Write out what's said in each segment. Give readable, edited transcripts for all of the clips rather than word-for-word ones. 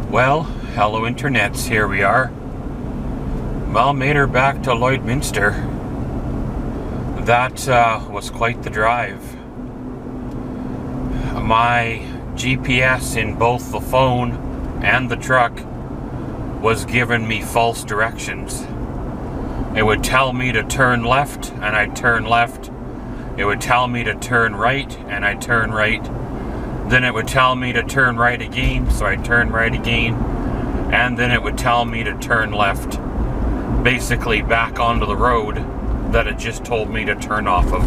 Well, hello internets, here we are. Well, made her back to Lloydminster. That was quite the drive. My GPS in both the phone and the truck was giving me false directions. It would tell me to turn left, and I'd turn left. It would tell me to turn right, and I'd turn right. Then it would tell me to turn right again, so I'd turn right again. And then it would tell me to turn left, basically back onto the road that it just told me to turn off of.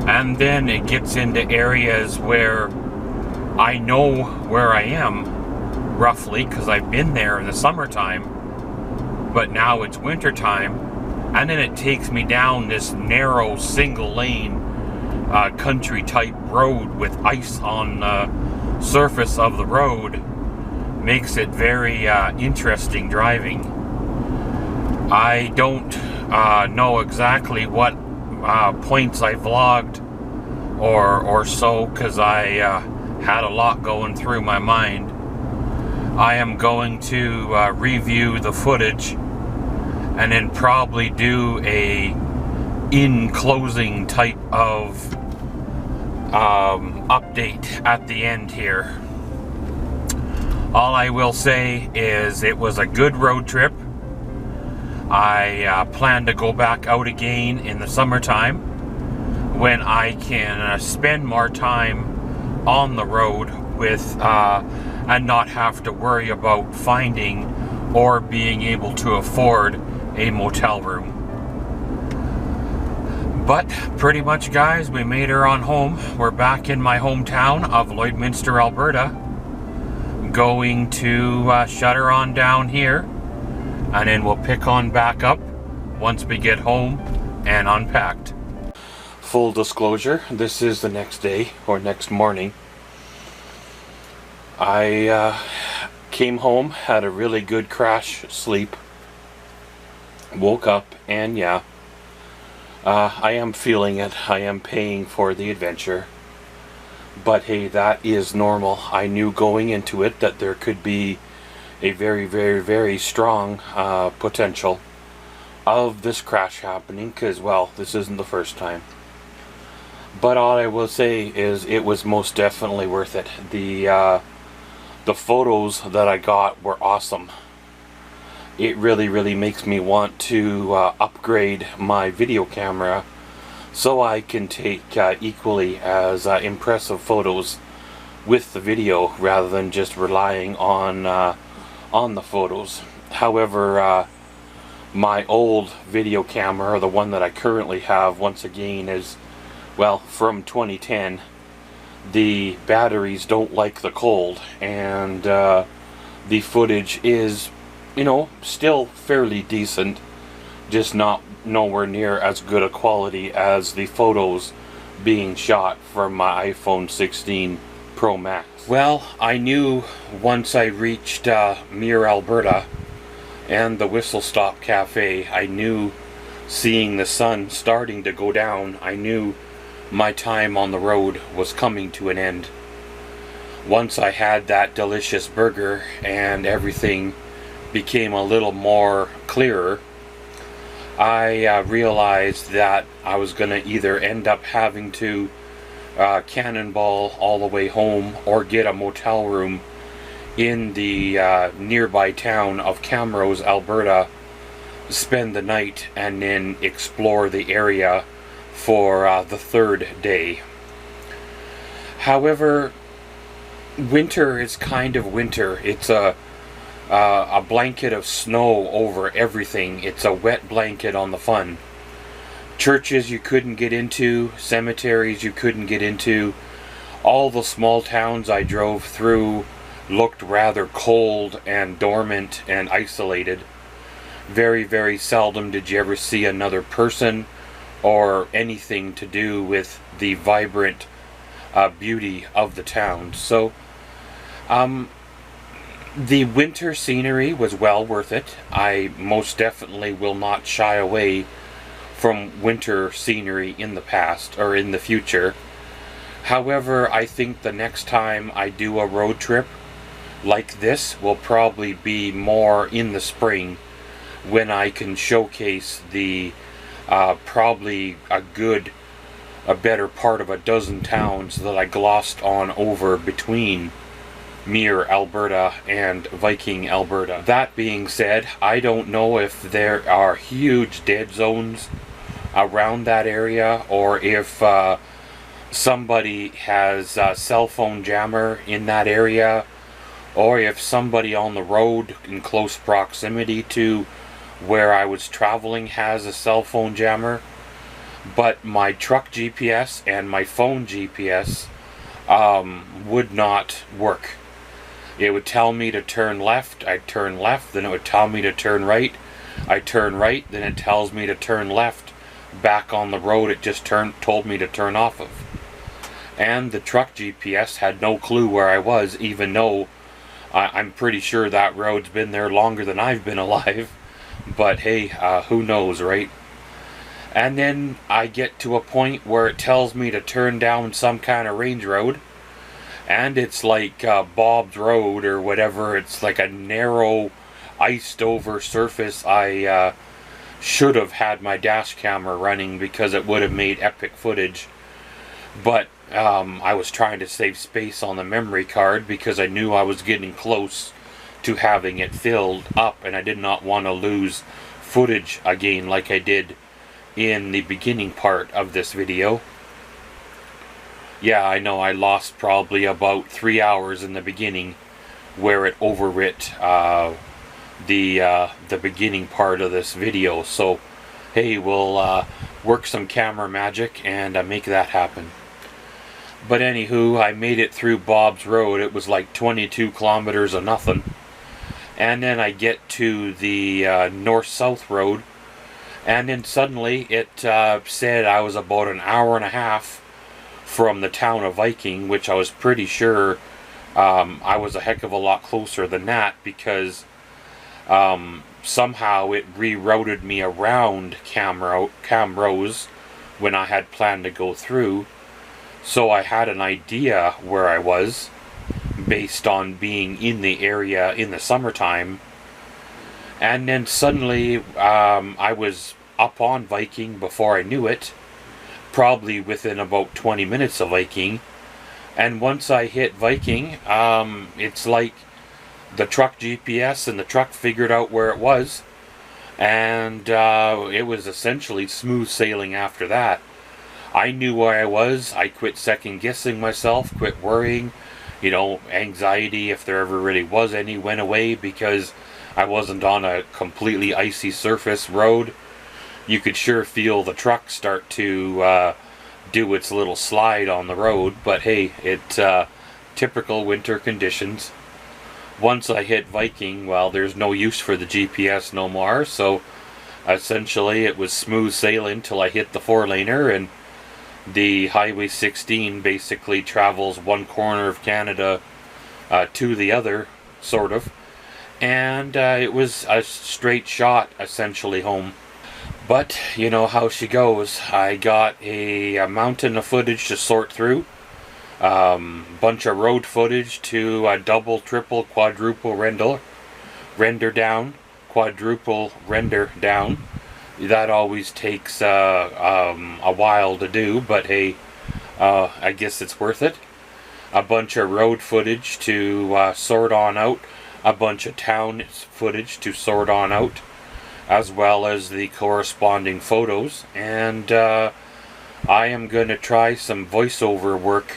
And then it gets into areas where I know where I am, roughly, because I've been there in the summertime, but now it's wintertime, and then it takes me down this narrow single lane country type road with ice on the surface of the road. Makes it very interesting driving. I don't know exactly what points I vlogged or so, because I had a lot going through my mind. I am going to review the footage and then probably do a in closing type of update at the end here. All I will say is it was a good road trip. I plan to go back out again in the summertime when I can spend more time on the road with and not have to worry about finding or being able to afford a motel room. But pretty much, guys, we made her on home. We're back in my hometown of Lloydminster, Alberta. Going to shut her on down here, and then we'll pick on back up once we get home and unpacked. Full disclosure, this is the next day, or next morning. I came home, had a really good crash sleep, woke up, and yeah, I am feeling it. I am paying for the adventure. But hey, that is normal. I knew going into it that there could be a very, very, very strong potential of this crash happening, because, well, this isn't the first time. But all I will say is it was most definitely worth it. The photos that I got were awesome. It really, really makes me want to upgrade my video camera so I can take equally as impressive photos with the video rather than just relying on the photos. However, my old video camera, or the one that I currently have, once again, is, well, from 2010. The batteries don't like the cold, and the footage is, you know, still fairly decent, just nowhere near as good a quality as the photos being shot from my iPhone 16 Pro Max. Well, I knew once I reached Mere, Alberta, and the Whistle Stop Cafe, I knew, seeing the sun starting to go down, I knew my time on the road was coming to an end. Once I had that delicious burger and everything became a little more clearer, I realized that I was going to either end up having to cannonball all the way home or get a motel room in the nearby town of Camrose, Alberta, spend the night, and then explore the area for the third day. However, winter is kind of winter. It's a blanket of snow over everything. It's a wet blanket on the fun. Churches you couldn't get into, cemeteries you couldn't get into. All the small towns I drove through looked rather cold and dormant and isolated. Very, very seldom did you ever see another person or anything to do with the vibrant beauty of the town. So, the winter scenery was well worth it. I most definitely will not shy away from winter scenery in the past or in the future. However, I think the next time I do a road trip like this will probably be more in the spring, when I can showcase the probably a better part of a dozen towns that I glossed on over between Muir, Alberta and Viking, Alberta. That being said, I don't know if there are huge dead zones around that area, or if somebody has a cell phone jammer in that area, or if somebody on the road in close proximity to where I was traveling has a cell phone jammer. But my truck GPS and my phone GPS would not work. It would tell me to turn left, I'd turn left, then it would tell me to turn right, I turn right, then it tells me to turn left, back on the road it just told me to turn off of. And the truck GPS had no clue where I was, even though I'm pretty sure that road's been there longer than I've been alive. But hey, who knows, right? And then I get to a point where it tells me to turn down some kind of range road, and it's like Bob's Road or whatever. It's like a narrow, iced over surface. I should have had my dash camera running because it would have made epic footage. But I was trying to save space on the memory card because I knew I was getting close to having it filled up, and I did not want to lose footage again like I did in the beginning part of this video. Yeah, I know I lost probably about 3 hours in the beginning where it overwrit the beginning part of this video. So hey, we'll work some camera magic and make that happen. But anywho, I made it through Bob's Road. It was like 22 kilometers of nothing. And then I get to the north-south road, and then suddenly it said I was about an hour and a half from the town of Viking, which I was pretty sure I was a heck of a lot closer than that, because somehow it rerouted me around Camrose when I had planned to go through. So I had an idea where I was, based on being in the area in the summertime. And then suddenly I was up on Viking before I knew it, probably within about 20 minutes of Viking. And once I hit Viking, it's like the truck GPS and the truck figured out where it was, and it was essentially smooth sailing after that. I knew where I was. I quit second guessing myself, quit worrying. You know, anxiety, if there ever really was any, went away because I wasn't on a completely icy surface road. You could sure feel the truck start to do its little slide on the road, but hey, it's typical winter conditions. Once I hit Viking, well, there's no use for the GPS no more, so essentially it was smooth sailing till I hit the 4-laner, and the Highway 16 basically travels one corner of Canada to the other, sort of. And it was a straight shot, essentially, home. But, you know how she goes. I got a mountain of footage to sort through. Bunch of road footage to double, triple, quadruple render down. Quadruple render down. That always takes a while to do, but hey, I guess it's worth it. A bunch of road footage to sort on out, a bunch of town footage to sort on out, as well as the corresponding photos. And I am going to try some voiceover work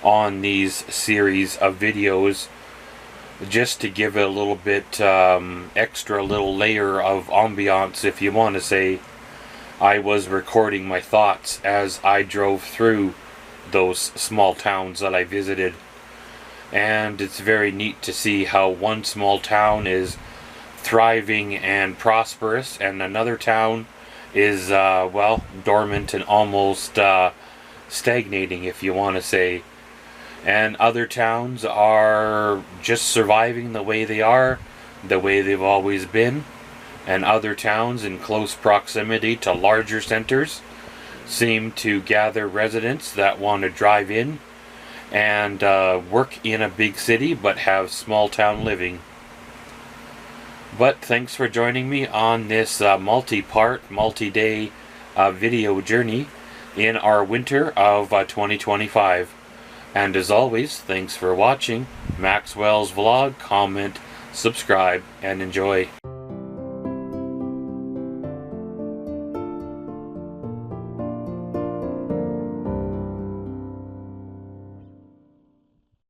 on these series of videos, just to give it a little bit extra little layer of ambiance, if you want to say. I was recording my thoughts as I drove through those small towns that I visited, and it's very neat to see how one small town is thriving and prosperous, and another town is well, dormant and almost stagnating, if you want to say. And other towns are just surviving the way they are, the way they've always been. And other towns in close proximity to larger centers seem to gather residents that want to drive in and work in a big city but have small town living. But thanks for joining me on this multi-part, multi-day video journey in our winter of 2025. And as always, thanks for watching Maxwell's vlog. Comment, subscribe, and enjoy.